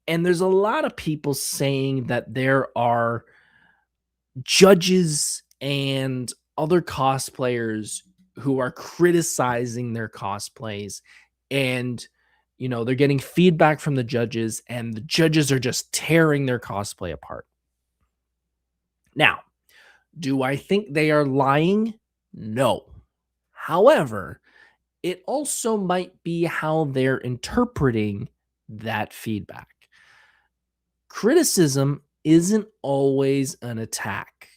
And there's a lot of people saying that there are judges and other cosplayers who are criticizing their cosplays, and they're getting feedback from the judges, and the judges are just tearing their cosplay apart. Now, do I think they are lying? No. However, it also might be how they're interpreting that feedback. Criticism isn't always an attack.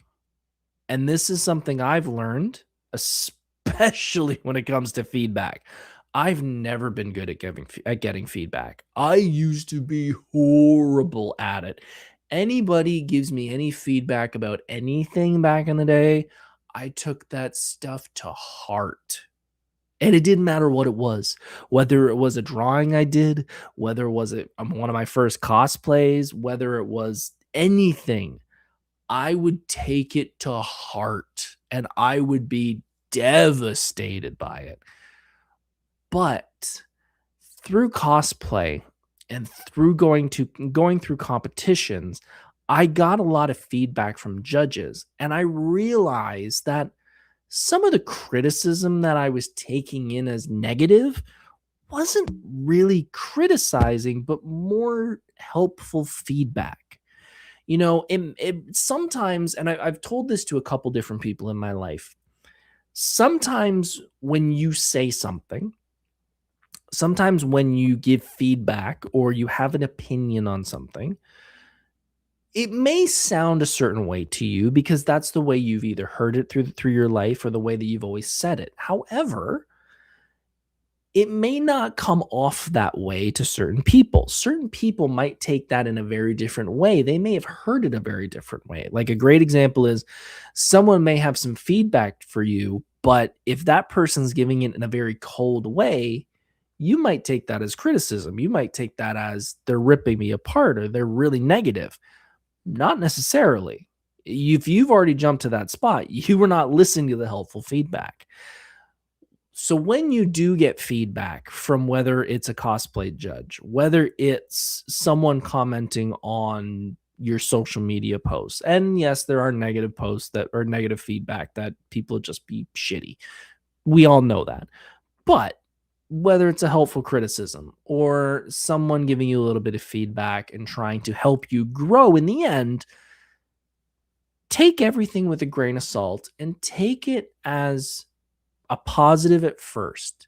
And this is something I've learned, especially when it comes to feedback. I've never been good at getting feedback. I used to be horrible at it. Anybody gives me any feedback about anything back in the day, I took that stuff to heart. And it didn't matter what it was, whether it was a drawing I did, whether it was one of my first cosplays, whether it was anything. I would take it to heart and I would be devastated by it. But through cosplay and through going through competitions, I got a lot of feedback from judges, and I realized that some of the criticism that I was taking in as negative wasn't really criticizing, but more helpful feedback. It sometimes, and I've told this to a couple different people in my life, sometimes when you say something, sometimes when you give feedback or you have an opinion on something, it may sound a certain way to you because that's the way you've either heard it through your life or the way that you've always said it. However, it may not come off that way to certain people. Certain people might take that in a very different way. They may have heard it a very different way. Like a great example is someone may have some feedback for you, but if that person's giving it in a very cold way, you might take that as criticism. You might take that as they're ripping me apart or they're really negative. Not necessarily. If you've already jumped to that spot, you were not listening to the helpful feedback. So when you do get feedback from whether it's a cosplay judge, whether it's someone commenting on your social media posts, and yes, there are negative posts that are negative feedback that people just be shitty. We all know that. But whether it's a helpful criticism or someone giving you a little bit of feedback and trying to help you grow in the end, take everything with a grain of salt and take it as a positive at first.